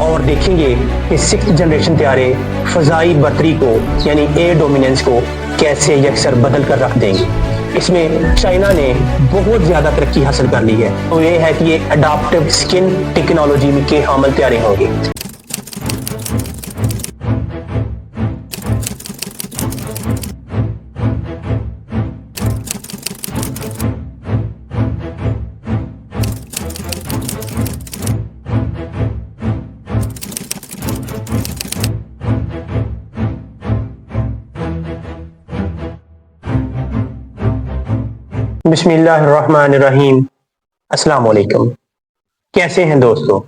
और देखेंगे कि 6th जनरेशन तैयारे फजाई बर्तरी को यानी एयर डोमिनेंस को कैसे यकसर बदल कर रख देंगे। इसमें चाइना ने बहुत ज्यादा तरक्की हासिल कर ली है, तो ये है कि ये अडाप्टिव स्किन टेक्नोलॉजी के हामिल तैयारे होंगे। बिस्मिल्लाहिर्रहमानिर्रहीम। अस्सलाम वालेकुम। कैसे हैं दोस्तों?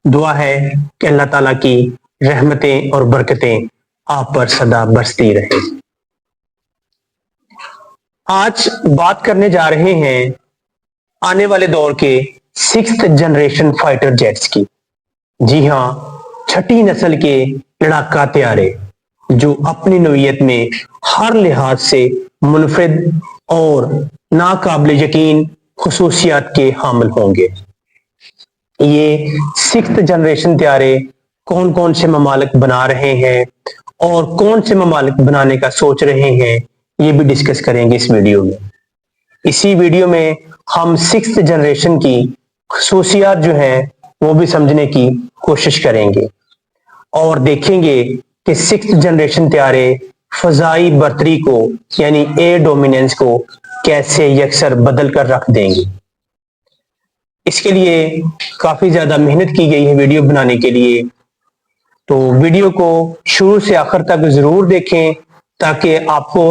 दुआ है कि अल्लाह ताला की रहमतें और बरकतें आप पर सदा बरसती रहे। आज बात करने जा रहे हैं आने वाले दौर के 6th जनरेशन फाइटर जेट्स की। जी हाँ, छठी नस्ल के लड़ाका तैयारे जो अपनी नौइयत में हर लिहाज से मुनफरिद और नाकाबिल यकीन खुसूसियात के हामिल होंगे। ये 6th जनरेशन तैयारे कौन कौन से ममालिक बना रहे हैं और कौन से ममालिक बनाने का सोच रहे हैं, ये भी डिस्कस करेंगे इस वीडियो में। इसी वीडियो में हम 6th जनरेशन की खुसूसियात जो हैं वो भी समझने की कोशिश करेंगे और देखेंगे कि 6th जनरेशन तैयारे फजाई बर्तरी को यानी एयर डोमिनेंस को कैसे यकसर बदल कर रख देंगे। इसके लिए काफी ज्यादा मेहनत की गई है वीडियो बनाने के लिए, तो वीडियो को शुरू से आखिर तक जरूर देखें ताकि आपको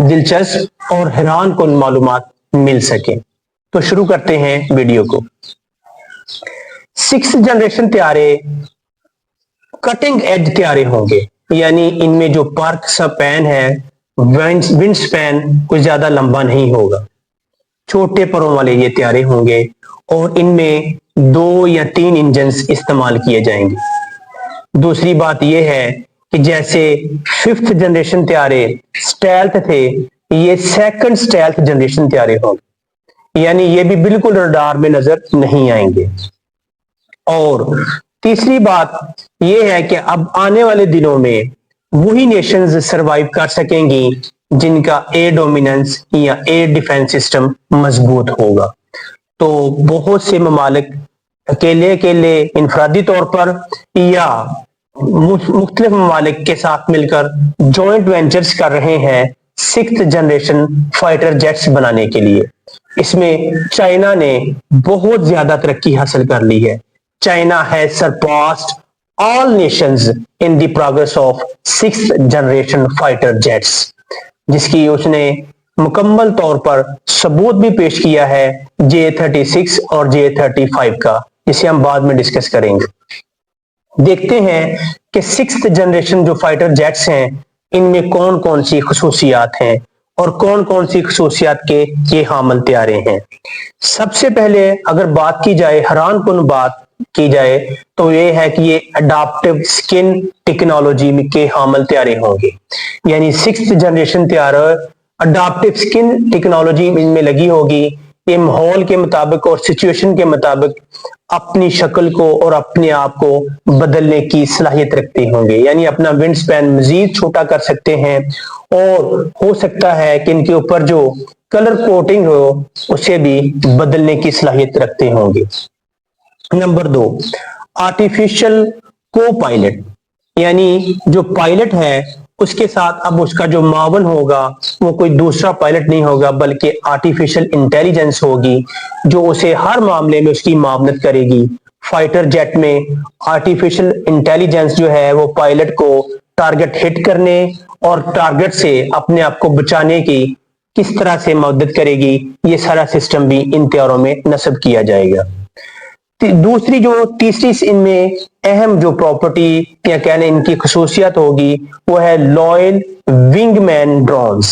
दिलचस्प और हैरान कुन मालूमात मिल सके। तो शुरू करते हैं वीडियो को। 6th जनरेशन तैयारे कटिंग एज तैयारे होंगे, यानी इनमें जो पार्क स्पैन है, विंड स्पैन कुछ ज्यादा लंबा नहीं होगा। छोटे परों वाले ये तैयारे होंगे और इनमें 2 या 3 इंजन्स इस्तेमाल किए जाएंगे। दूसरी बात यह है कि जैसे 5th जनरेशन तैयारे स्टेल्थ थे, ये 2nd स्टेल्थ जनरेशन तैयारे होंगे, यानी ये भी बिल्कुल रडार में नजर नहीं आएंगे। और तीसरी बात यह है कि अब आने वाले दिनों में वही नेशंस सरवाइव कर सकेंगी जिनका एयर डोमिनेंस या एयर डिफेंस सिस्टम मजबूत होगा। तो बहुत से ममालिक अकेले अकेले इनफरादी तौर पर या मुख्तलिफ ममालिक के साथ मिलकर जॉइंट वेंचर्स कर रहे हैं 6th जनरेशन फाइटर जेट्स बनाने के लिए। इसमें चाइना ने बहुत ज्यादा तरक्की हासिल कर ली है। China has surpassed all nations in the progress of 6th generation fighter jets, जिसकी उसने मुकम्मल तौर पर सबूत भी पेश किया है J-36 और J-35 का, जिसे हम बाद में डिस्कस करेंगे। देखते हैं कि 6th जनरेशन जो फाइटर जेट्स हैं इनमें कौन कौन सी खुसूसियात हैं और कौन कौन सी खुसूसियात के ये हामिल तैयारे हैं। सबसे पहले अगर बात की जाए, हैरान कुन बात की जाए, तो ये है कि ये अडाप्टिव स्किन टेक्नोलॉजी के हामिल तैयारे होंगे, यानी 6th जनरेशन तैयार अडाप्टिव स्किन टेक्नोलॉजी इनमें लगी होगी। ये माहौल के मुताबिक और सिचुएशन के मुताबिक अपनी शक्ल को और अपने आप को बदलने की सलाहियत रखते होंगे, यानी अपना विंड स्पैन मजीद छोटा कर सकते हैं और हो सकता है कि इनके ऊपर जो कलर कोटिंग हो उसे भी बदलने की सलाहियत रखते होंगे। नंबर 2, आर्टिफिशियल को पायलट, यानी जो पायलट है उसके साथ अब उसका जो मावन होगा वो कोई दूसरा पायलट नहीं होगा बल्कि आर्टिफिशियल इंटेलिजेंस होगी जो उसे हर मामले में उसकी मावनत करेगी। फाइटर जेट में आर्टिफिशियल इंटेलिजेंस जो है वो पायलट को टारगेट हिट करने और टारगेट से अपने आप को बचाने की किस तरह से मदद करेगी, ये सारा सिस्टम भी इन तैयारों में नस्ब किया जाएगा। दूसरी जो तीसरी इनमें अहम जो प्रॉपर्टी या कहने इनकी खसूसियत होगी वो है लॉयल विंगमैन ड्रोन्स।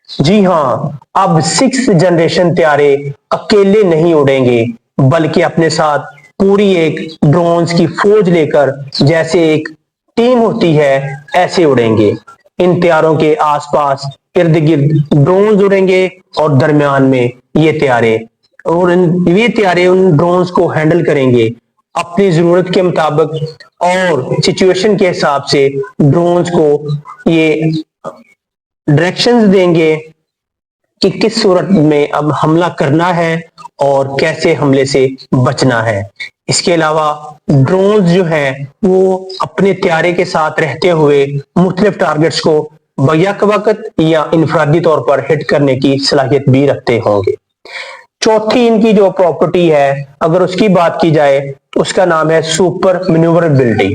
जी हाँ, अब 6th जनरेशन तैयारे अकेले नहीं उड़ेंगे बल्कि अपने साथ पूरी एक ड्रोन्स की फौज लेकर जैसे एक टीम होती है ऐसे उड़ेंगे। इन तैयारों के आसपास इर्द गिर्द ड्रोन्स उड़ेंगे और दरमियान में ये तैयारे, और ये तैयारे उन ड्रोन्स को हैंडल करेंगे अपनी जरूरत के मुताबिक और सिचुएशन के हिसाब से ड्रोन्स को ये डायरेक्शंस देंगे कि किस सूरत में अब हमला करना है और कैसे हमले से बचना है। इसके अलावा ड्रोन्स जो है वो अपने त्यारे के साथ रहते हुए मुख्तलिफ टारगेट्स को बैक वक्त या इनफरादी तौर पर हिट करने की सलाहियत भी रखते होंगे। चौथी इनकी जो प्रॉपर्टी है अगर उसकी बात की जाए तो उसका नाम है सुपर मैन्यूवरेबिलिटी,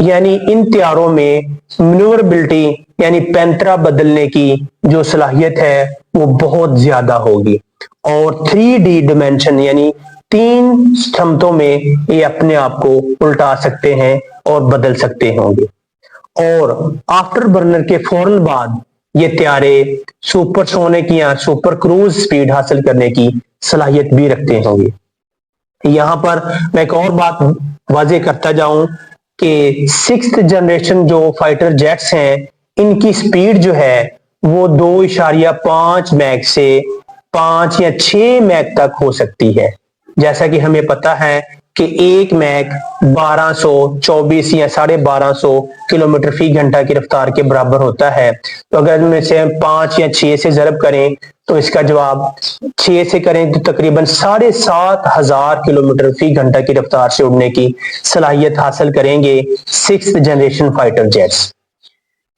यानी इन त्यारों में मैन्यूवरेबिलिटी यानी पैंतरा बदलने की जो सलाहियत है वो बहुत ज्यादा होगी और 3D डिमेंशन यानी 3 क्षमतों में ये अपने आप को उल्टा सकते हैं और बदल सकते होंगे। और आफ्टर बर्नर के फौरन बाद ये त्यारे सुपरसोनिक या सुपर क्रूज स्पीड हासिल करने की सलाहियत भी रखते होंगे। यहां पर मैं एक और बात वाजे करता जाऊं कि 6th जनरेशन जो फाइटर जेट्स हैं इनकी स्पीड जो है वो 2.5 मैक से 5 या 6 मैक तक हो सकती है। जैसा कि हमें पता है कि 1 मैक 1224 या 1250 किलोमीटर फी घंटा की रफ्तार के बराबर होता है। तो अगर हम इसे 5 या 6 से ज़रब करें तो इसका जवाब 6 से करें तो तकरीबन 7,500 किलोमीटर फी घंटा की रफ्तार से उड़ने की सलाहियत हासिल करेंगे 6th जनरेशन फाइटर जेट्स।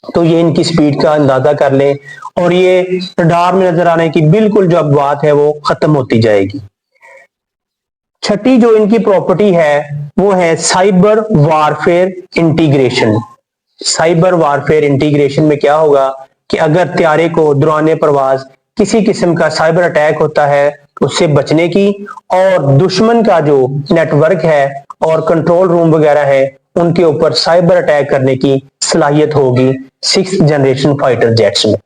तो ये इनकी स्पीड का अंदाजा कर लें और ये रडार में नजर आने की बिल्कुल जो अब बात है वो खत्म होती जाएगी। छठी जो इनकी प्रॉपर्टी है वो है cyber warfare integration. Cyber warfare integration में क्या होगा कि अगर त्यारे को दौरान परवाज किसी किस्म का साइबर अटैक होता है उससे बचने की और दुश्मन का जो नेटवर्क है और कंट्रोल रूम वगैरह है उनके ऊपर साइबर अटैक करने की सलाहियत होगी 6th जनरेशन फाइटर जेट्स में।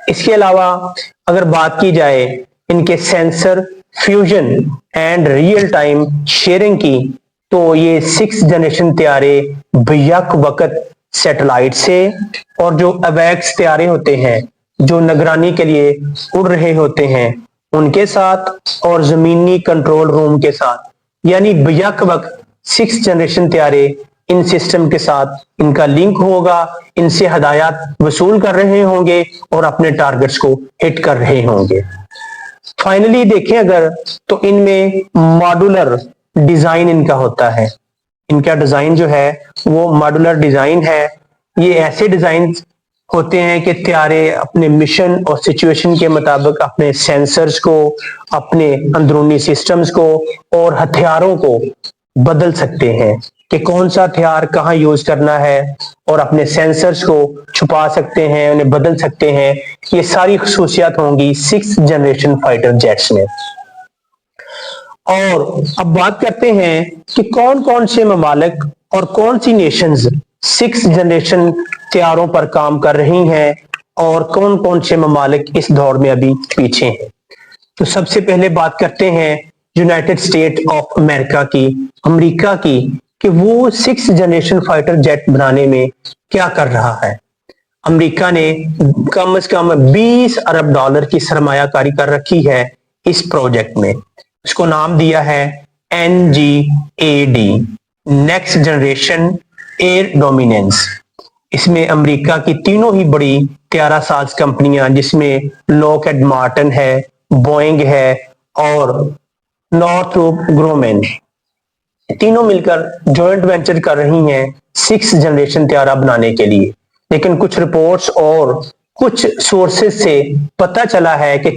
इसके अलावा अगर बात की जाए इनके sensor fusion and real time sharing की तो ये 6th जनरेशन त्यारे बैक वक्त सैटेलाइट से और जो अवैक्स त्यारे होते हैं जो निगरानी के लिए उड़ रहे होते हैं उनके साथ और जमीनी कंट्रोल रूम के साथ, यानी बैक वक्त 6th जनरेशन त्यारे इन सिस्टम के साथ इनका लिंक होगा, इनसे हदायत वसूल कर रहे होंगे और अपने टारगेट्स को हिट कर रहे होंगे। फाइनली देखें अगर तो इनमें मॉड्यूलर डिजाइन इनका होता है। इनका डिजाइन जो है वो मॉड्यूलर डिजाइन है। ये ऐसे डिजाइन होते हैं कि त्यारे अपने मिशन और सिचुएशन के मुताबिक अपने सेंसर्स को, अपने अंदरूनी सिस्टम्स को और हथियारों को बदल सकते हैं कि कौन सा हथियार कहाँ यूज करना है और अपने सेंसर्स को छुपा सकते हैं, उन्हें बदल सकते हैं। ये सारी खसूसियात होंगी 6th जनरेशन फाइटर जेट्स में। और अब बात करते हैं कि कौन कौन से ममालिक और कौन सी नेशंस 6th जनरेशन त्यारों पर काम कर रही हैं और कौन कौन से ममालिक इस दौर में अभी पीछे हैं। तो सबसे पहले बात करते हैं यूनाइटेड स्टेट ऑफ अमेरिका की, अमेरिका की, कि वो 6th जनरेशन फाइटर जेट बनाने में क्या कर रहा है। अमेरिका ने कम से कम 20 अरब डॉलर की सरमायाकारी कर रखी है इस प्रोजेक्ट में। इसको नाम दिया है NGAD, next generation air dominance. इसमें अमेरिका की तीनों ही बड़ी त्यारा साज कंपनियां जिसमें लॉकहीड मार्टिन है, बोइंग है और नॉर्थरोप ग्रोमेन, तीनों मिलकर जॉइंट वेंचर कर रही हैं 6th जनरेशन त्यारा बनाने के लिए। लेकिन कुछ रिपोर्ट्स और कुछ सोर्सेज से पता चला है कि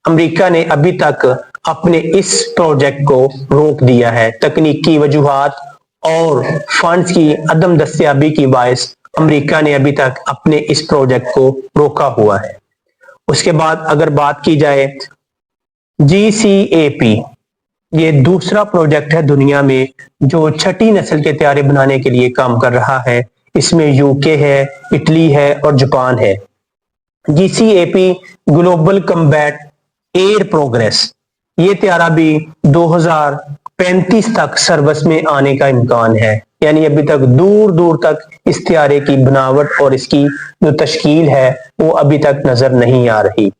अमेरिका ने अभी तक अपने इस प्रोजेक्ट को रोक दिया है। तकनीकी वजूहात और फंड्स की अदम दस्तयाबी की बायस अमेरिका ने अभी तक अपने इस प्रोजेक्ट को रोका हुआ है। उसके बाद अगर बात की जाए GCAP, ये दूसरा प्रोजेक्ट है दुनिया में जो छठी नस्ल के त्यारे बनाने के लिए काम कर रहा है। इसमें यूके है, इटली है और जापान है। GCAP global combat air progress, ये त्यारा भी 2035 तक सर्विस में आने का इम्कान है, यानी अभी तक दूर दूर तक इस त्यारे की बनावट और इसकी जो तश्कील है वो अभी तक नजर नहीं आ रही।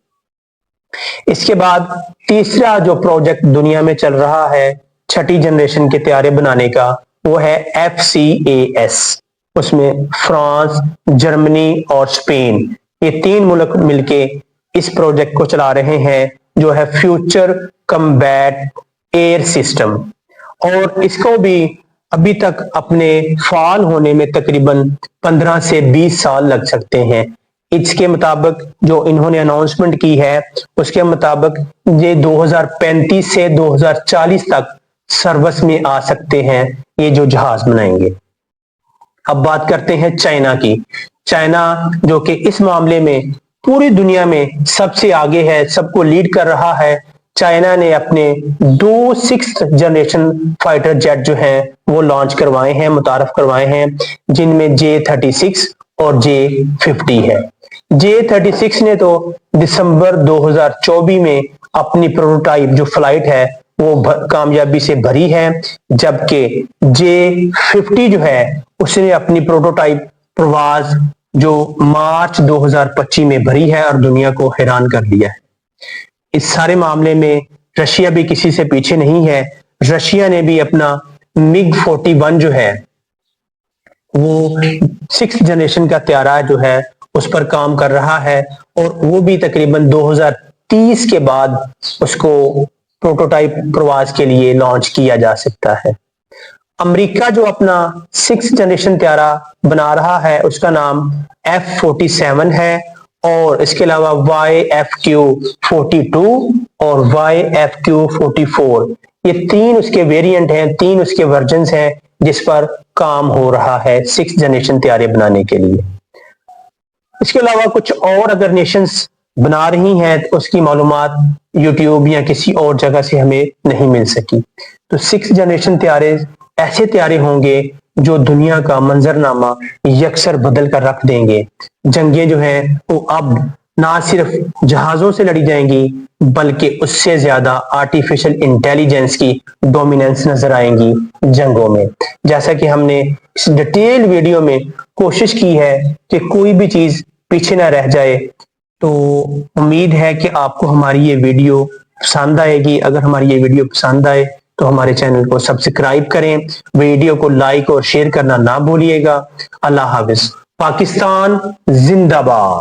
इसके बाद तीसरा जो प्रोजेक्ट दुनिया में चल रहा है छठी जनरेशन के तैयारे बनाने का, वो है FCAS। उसमें फ्रांस, जर्मनी और स्पेन, ये 3 मुल्क मिलके इस प्रोजेक्ट को चला रहे हैं, जो है फ्यूचर कम्बैट एयर सिस्टम। और इसको भी अभी तक अपने फाल होने में तकरीबन 15 से 20 साल लग सकते हैं। इसके मुताबिक जो इन्होंने अनाउंसमेंट की है, उसके मुताबिक ये 2035 से 2040 तक सर्विस में आ सकते हैं, ये जो जहाज बनाएंगे। अब बात करते हैं चाइना की। चाइना जो कि इस मामले में पूरी दुनिया में सबसे आगे है, सबको लीड कर रहा है। चाइना ने अपने 2 6th जनरेशन फाइटर जेट जो हैं वो लॉन्च करवाए हैं, मुतारफ करवाए हैं, जिनमें J-36 और J-50 है। J-36 ने तो दिसंबर 2024 में अपनी प्रोटोटाइप जो फ्लाइट है वो कामयाबी से भरी है, जबकि J-50 जो है उसने अपनी प्रोटोटाइप प्रवास जो मार्च 2025 में भरी है और दुनिया को हैरान कर दिया है। इस सारे मामले में रशिया भी किसी से पीछे नहीं है। रशिया ने भी अपना MiG-41 जो है वो 6th जनरेशन का तैयारा जो है उस पर काम कर रहा है, और वो भी तकरीबन 2030 के बाद उसको प्रोटोटाइप प्रवास के लिए लॉन्च किया जा सकता है। अमेरिका जो अपना 6th जनरेशन तैयारा बना रहा है उसका नाम F-47 है, और इसके अलावा YFQ-42 और YFQ-44, ये 3 उसके वेरिएंट हैं, 3 उसके वर्जन्स हैं जिस पर काम हो रहा है 6th जनरेशन तैयारे बनाने के लिए। इसके अलावा कुछ और अगर नेशंस बना रही हैं तो उसकी मालूमात यूट्यूब या किसी और जगह से हमें नहीं मिल सकी। तो 6th जनरेशन तैयारे ऐसे तैयारे होंगे जो दुनिया का मंजरनामा यकसर बदल कर रख देंगे। जंगें जो हैं वो अब ना सिर्फ जहाजों से लड़ी जाएंगी, बल्कि उससे ज्यादा आर्टिफिशियल इंटेलिजेंस की डोमिनेंस नजर आएंगी जंगों में। जैसा कि हमने इस डिटेल वीडियो में कोशिश की है कि कोई भी चीज पीछे ना रह जाए, तो उम्मीद है कि आपको हमारी ये वीडियो पसंद आएगी। अगर हमारी ये वीडियो पसंद आए तो हमारे चैनल को सब्सक्राइब करें, वीडियो को लाइक और शेयर करना ना भूलिएगा। अल्लाह हाफिज। पाकिस्तान जिंदाबाद।